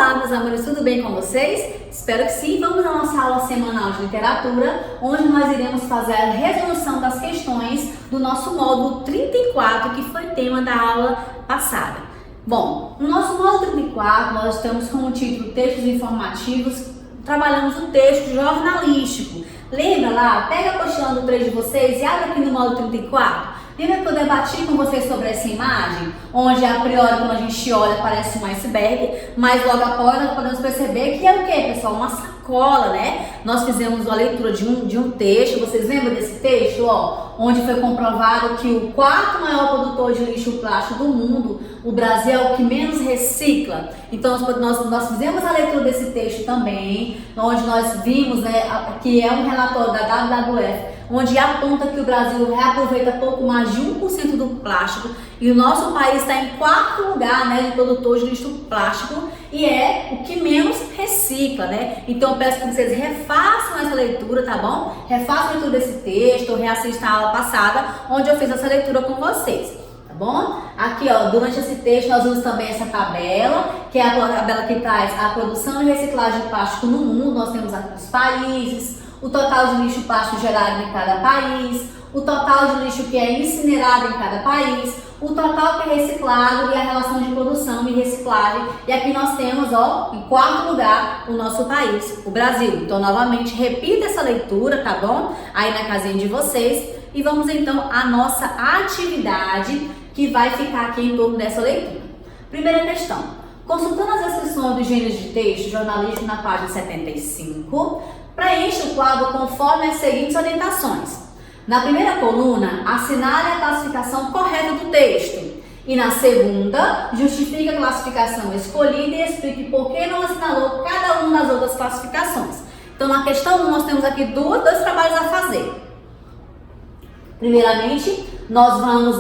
Olá, meus amores, tudo bem com vocês? Espero que sim. Vamos à nossa aula semanal de literatura, onde nós iremos fazer a resolução das questões do nosso módulo 34, que foi tema da aula passada. Bom, no nosso módulo 34, nós temos como título textos informativos, trabalhamos o texto jornalístico. Lembra lá? Pega a apostila do 3 de vocês e abre aqui no módulo 34. Lembra que eu debati com vocês sobre essa imagem? Onde a priori, quando a gente olha, parece um iceberg, mas logo após nós podemos perceber que é o que, pessoal? Uma sacola, né? Nós fizemos a leitura de um texto, vocês lembram desse texto? Ó, onde foi comprovado que o quarto maior produtor de lixo plástico do mundo, o Brasil, é o que menos recicla. Então nós fizemos a leitura desse texto também, onde nós vimos, né, que é um relatório da WWF, onde aponta que o Brasil reaproveita pouco mais de 1% do plástico e o nosso país está em quarto lugar, né, de produtor de lixo plástico e é o que menos recicla, né? Então eu peço que vocês refaçam essa leitura, tá bom? Refaçam a leitura desse texto, reassistam a aula passada, onde eu fiz essa leitura com vocês. Tá bom? Aqui, ó, durante esse texto nós vimos também essa tabela, que é a tabela que traz a produção e reciclagem de plástico no mundo. Nós temos aqui os países, o total de lixo plástico gerado em cada país, o total de lixo que é incinerado em cada país, o total que é reciclado e a relação de produção e reciclagem. E aqui nós temos, ó, em quarto lugar, o nosso país, o Brasil. Então, novamente, repita essa leitura, tá bom? Aí na casinha de vocês. E vamos então à nossa atividade, que vai ficar aqui em torno dessa leitura. Primeira questão. Consultando as descrições dos gêneros de texto jornalístico na página 75, preencha o quadro conforme as seguintes orientações. Na primeira coluna, assinale a classificação correta do texto. E na segunda, justifique a classificação escolhida e explique por que não assinalou cada uma das outras classificações. Então, na questão 1, nós temos aqui dois trabalhos a fazer. Primeiramente, nós vamos,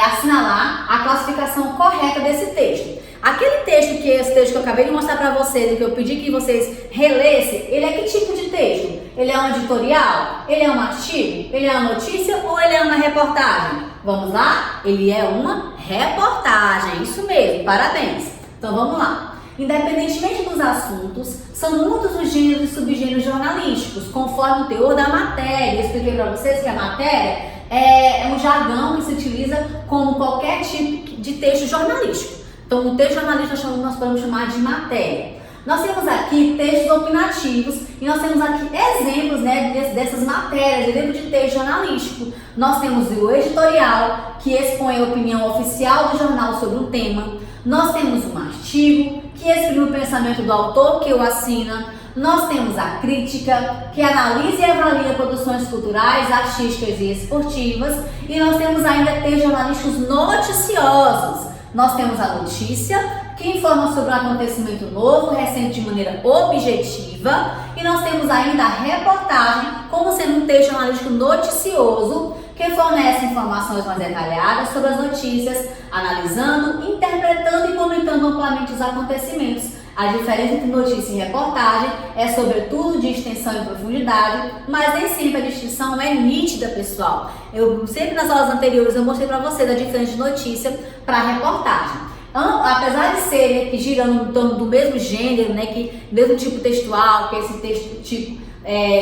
assinalar a classificação correta desse texto. Aquele texto esse texto que eu acabei de mostrar para vocês e que eu pedi que vocês relessem, ele é que tipo de texto? Ele é um editorial? Ele é um artigo? Ele é uma notícia ou ele é uma reportagem? Vamos lá? Ele é uma reportagem, isso mesmo, parabéns. Então vamos lá. Independentemente dos assuntos, são muitos os gêneros e subgêneros jornalísticos, conforme o teor da matéria. Eu expliquei para vocês que a matéria é um jargão que se utiliza como qualquer tipo de texto jornalístico. Então, o texto jornalístico nós podemos chamar de matéria. Nós temos aqui textos opinativos e nós temos aqui exemplos, dessas matérias, exemplo de texto jornalístico. Nós temos o editorial, que expõe a opinião oficial do jornal sobre um tema. Nós temos um artigo, que exprime o pensamento do autor, que o assina. Nós temos a crítica, que analisa e avalia produções culturais, artísticas e esportivas. E nós temos ainda textos jornalísticos noticiosos. Nós temos a notícia, que informa sobre um acontecimento novo, recente de maneira objetiva. E nós temos ainda a reportagem, como sendo um texto jornalístico noticioso, que fornece informações mais detalhadas sobre as notícias, analisando, interpretando e comentando amplamente os acontecimentos. A diferença entre notícia e reportagem é sobretudo de extensão e profundidade, mas nem sempre a distinção é nítida, pessoal. Eu sempre nas aulas anteriores eu mostrei para vocês a diferença de notícia para reportagem. Apesar de ser que girando em torno do mesmo gênero, que mesmo tipo textual, que esse texto tipo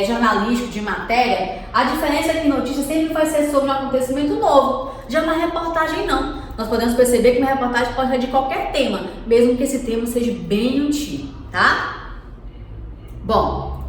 jornalístico de matéria, a diferença é que notícia sempre vai ser sobre um acontecimento novo. Já uma reportagem não. Nós podemos perceber que uma reportagem pode ser de qualquer tema, mesmo que esse tema seja bem antigo, tá? Bom,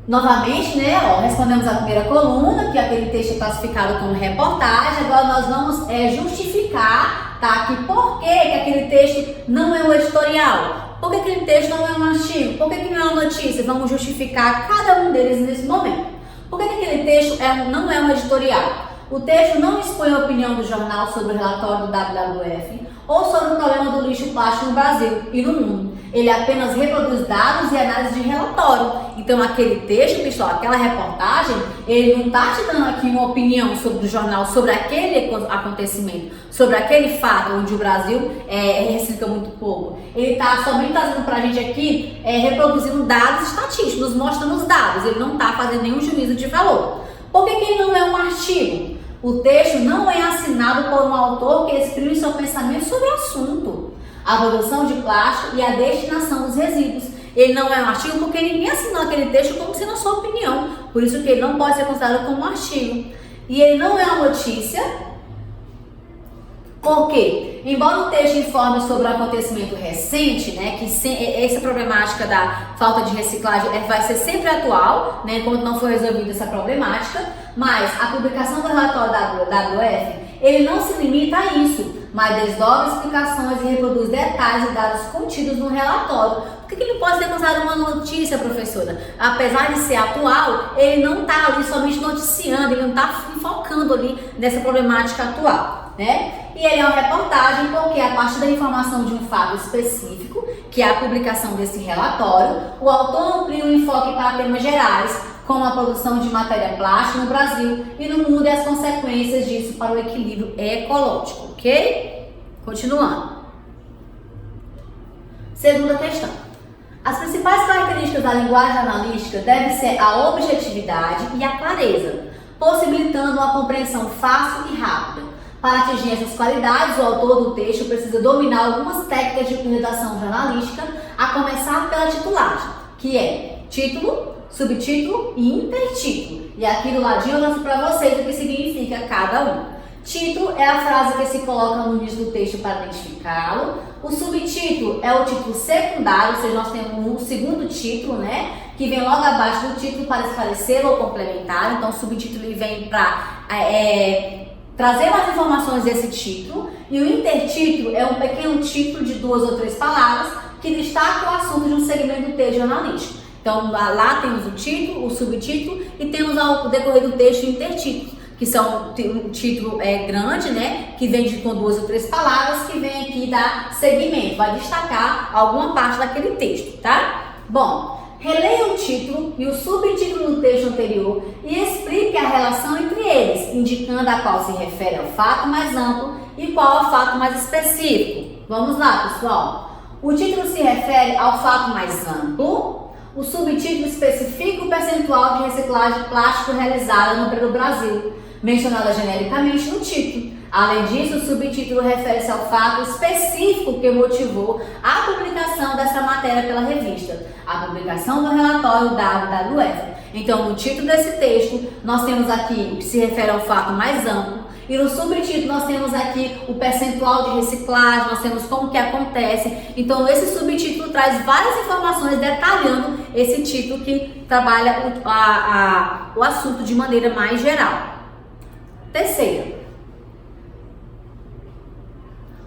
novamente, respondemos a primeira coluna, que aquele texto é classificado como reportagem. Agora nós vamos justificar, tá? Que por que aquele texto não é um editorial? Por que aquele texto não é um artigo? Por que não é uma notícia? Vamos justificar cada um deles nesse momento. Por que aquele texto não é um editorial? O texto não expõe a opinião do jornal sobre o relatório do WWF ou sobre o problema do lixo plástico no Brasil e no mundo. Ele apenas reproduz dados e análise de relatório. Então, aquele texto, pessoal, aquela reportagem, ele não está te dando aqui uma opinião sobre o jornal, sobre aquele acontecimento, sobre aquele fato onde o Brasil recicla muito pouco. Ele está somente trazendo para a gente aqui, reproduzindo dados estatísticos, nos mostrando os dados. Ele não está fazendo nenhum juízo de valor. Por que ele não é um artigo? O texto não é assinado por um autor que exprime seu pensamento sobre o assunto. a produção de plástico e a destinação dos resíduos. Ele não é um artigo porque ninguém assinou aquele texto como sendo a sua opinião, por isso que ele não pode ser considerado como um artigo. E ele não é uma notícia, porque, embora o texto informe sobre um acontecimento recente, né, que essa problemática da falta de reciclagem vai ser sempre atual, né, enquanto não for resolvida essa problemática, mas a publicação do relatório da WWF, ele não se limita a isso, mas desdobra explicações e reproduz detalhes e dados contidos no relatório. Por que ele pode ser considerado uma notícia, professora? Apesar de ser atual, ele não está ali somente noticiando, ele não está focando ali nessa problemática atual, né? E ele é uma reportagem porque, a partir da informação de um fato específico, que é a publicação desse relatório, o autor amplia o enfoque para temas gerais, como a produção de matéria plástica no Brasil e no mundo e as consequências disso para o equilíbrio ecológico, ok? Continuando. Segunda questão. As principais características da linguagem jornalística devem ser a objetividade e a clareza, possibilitando uma compreensão fácil e rápida. Para atingir essas qualidades, o autor do texto precisa dominar algumas técnicas de redação jornalística, a começar pela titulagem, que é título, subtítulo e intertítulo. E aqui do ladinho eu mostro para vocês o que significa cada um. Título é a frase que se coloca no início do texto para identificá-lo. O subtítulo é o título secundário, ou seja, nós temos um segundo título, né, que vem logo abaixo do título para esclarecer ou complementar. Então, o subtítulo ele vem para trazer mais informações desse título. E o intertítulo é um pequeno título de 2 ou 3 palavras que destaca o assunto de um segmento do texto jornalístico. Então, lá temos o título, o subtítulo e temos ao decorrer do texto o intertítulo, que são um título grande, né, que vem com 2 ou 3 palavras, que vem aqui dar segmento, vai destacar alguma parte daquele texto, tá? Bom, releia o título e o subtítulo do texto anterior e explique a relação entre eles, indicando a qual se refere ao fato mais amplo e qual ao fato mais específico. Vamos lá, pessoal. O título se refere ao fato mais amplo. O subtítulo especifica o percentual de reciclagem de plástico realizada no Brasil, mencionada genericamente no título. Além disso, o subtítulo refere-se ao fato específico que motivou a publicação dessa matéria pela revista, a publicação do relatório da WWF. Então, no título desse texto, nós temos aqui o que se refere ao fato mais amplo, e no subtítulo nós temos aqui o percentual de reciclagem, nós temos como que acontece. Então, esse subtítulo traz várias informações detalhando esse título que trabalha o assunto de maneira mais geral. Terceiro,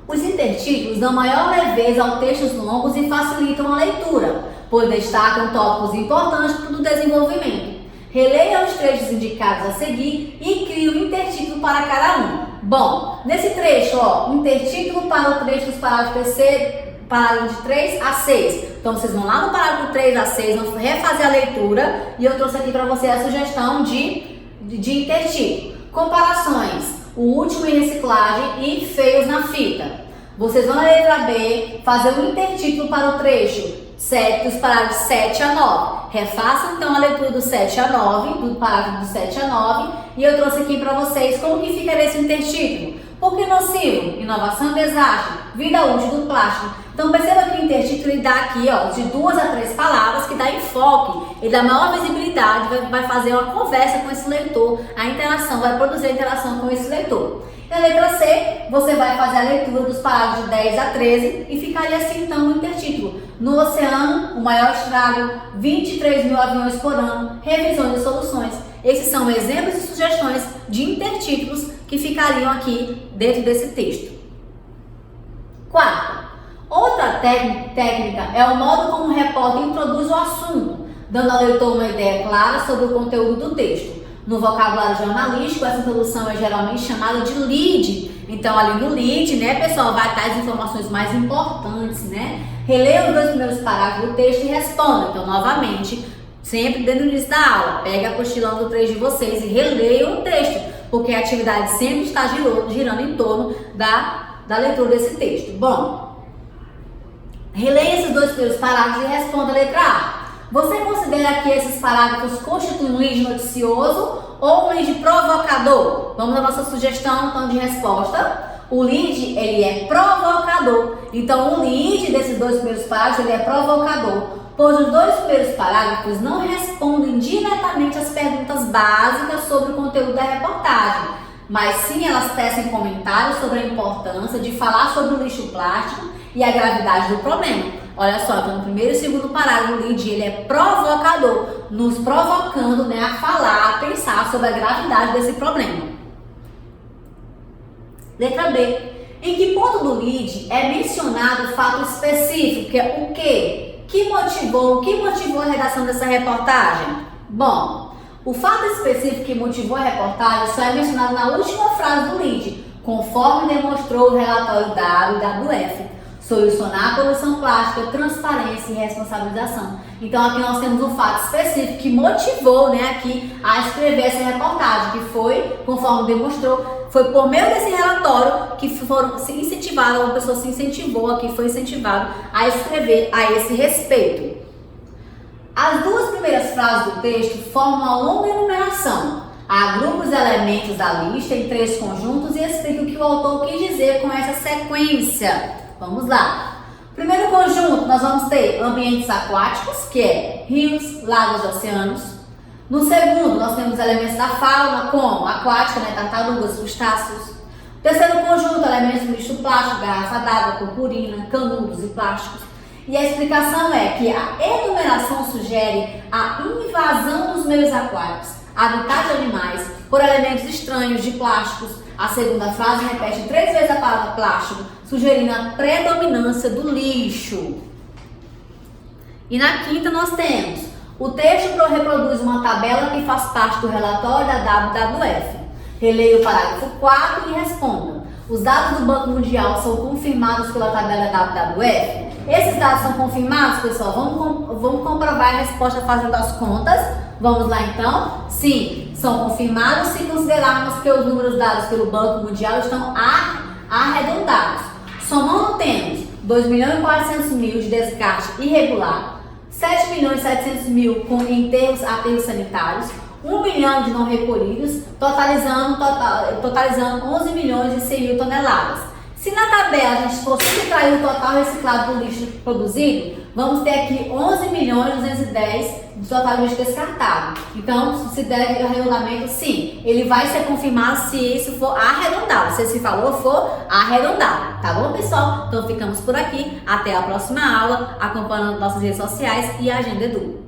os intertítulos dão maior leveza aos textos longos e facilitam a leitura, pois destacam tópicos importantes para o desenvolvimento. Releia os trechos indicados a seguir e crie um intertítulo para cada um. Bom, nesse trecho, intertítulo para o trecho dos parágrafos terceiro, parágrafo de 3 a 6. Então, vocês vão lá no parágrafo 3 a 6, vão refazer a leitura e eu trouxe aqui para você a sugestão de intertítulo. Comparações, o último em reciclagem e feios na fita. Vocês vão na letra B fazer um intertítulo para o trecho 7, dos parágrafos 7 a 9. Refaçam então a leitura do 7 a 9, do parágrafo do 7 a 9, e eu trouxe aqui para vocês como que ficaria esse intertítulo. Por que nocivo? Inovação e desastre, vida útil do plástico. Então perceba que o intertítulo ele dá aqui de 2 a 3 palavras, que dá enfoque, ele dá maior visibilidade, vai fazer uma conversa com esse leitor, a interação, vai produzir a interação com esse leitor. Na letra C, você vai fazer a leitura dos parágrafos de 10 a 13 e ficaria assim então o intertítulo. No oceano, o maior estrago, 23 mil aviões por ano, revisões e soluções. Esses são exemplos e sugestões de intertítulos que ficariam aqui dentro desse texto. Quarta, outra técnica é o modo como o repórter introduz o assunto, dando ao leitor uma ideia clara sobre o conteúdo do texto. No vocabulário jornalístico, essa introdução é geralmente chamada de lead. Então, ali no lead, né, pessoal, vai estar as informações mais importantes, né? Releia os 2 primeiros parágrafos do texto e responda. Então, novamente, sempre dentro do início da aula, pega a apostila do 3 de vocês e releia o texto, porque a atividade sempre está girando em torno da leitura desse texto. Bom, releia esses 2 primeiros parágrafos e responda a letra A. Você considera que esses parágrafos constituem um lead noticioso ou um lead provocador? Vamos à nossa sugestão então de resposta. O lead, ele é provocador. Então, o lead desses 2 primeiros parágrafos, ele é provocador, pois os 2 primeiros parágrafos não respondem diretamente às perguntas básicas sobre o conteúdo da reportagem, mas sim elas tecem comentários sobre a importância de falar sobre o lixo plástico e a gravidade do problema. Olha só, então no primeiro e segundo parágrafo, o lead, ele é provocador, nos provocando, né, a falar, a pensar sobre a gravidade desse problema. Letra B. Em que ponto do lead é mencionado o fato específico, que é o quê? Que motivou a redação dessa reportagem? Bom, o fato específico que motivou a reportagem só é mencionado na última frase do lead, conforme demonstrou o relatório WWF. Solucionar a poluição plástica, transparência e responsabilização. Então aqui nós temos um fato específico que motivou, né, aqui a escrever essa reportagem, que foi, conforme demonstrou, foi por meio desse relatório que se incentivaram, uma pessoa se incentivou aqui, foi incentivado a escrever a esse respeito. As 2 primeiras frases do texto formam uma longa enumeração. Agrupa os elementos da lista em 3 conjuntos e explica o que o autor quis dizer com essa sequência. Vamos lá. Primeiro conjunto, nós vamos ter ambientes aquáticos, que é rios, lagos e oceanos. No segundo, nós temos elementos da fauna, como aquática, né, tartarugas, crustáceos. Terceiro conjunto, elementos do lixo plástico, garrafa d'água, purpurina, canudos e plásticos. E a explicação é que a enumeração sugere a invasão dos meios aquáticos, habitat de animais, por elementos estranhos de plásticos. A segunda frase repete 3 vezes a palavra plástico, sugerindo a predominância do lixo. E na quinta nós temos: o texto reproduz uma tabela que faz parte do relatório da WWF. Releia o parágrafo 4 e responda: os dados do Banco Mundial são confirmados pela tabela WWF? Esses dados são confirmados, pessoal? Vamos comprovar a resposta fazendo as contas. Vamos lá então? Sim, são confirmados se considerarmos que os números dados pelo Banco Mundial estão arredondados. Somando, temos 2.400.000 de descarte irregular, 7.700.000 com aterros sanitários, 1 milhão de não recolhidos, totalizando 11.100.000 toneladas. Se na tabela a gente for subtrair o total reciclado do lixo produzido, vamos ter aqui 11.210.000 de total lixo descartado. Então, se der arredondamento, sim, ele vai ser confirmado se isso for arredondado, se esse valor for arredondado. Tá bom, pessoal? Então ficamos por aqui. Até a próxima aula, acompanhando nossas redes sociais e a Agenda Edu.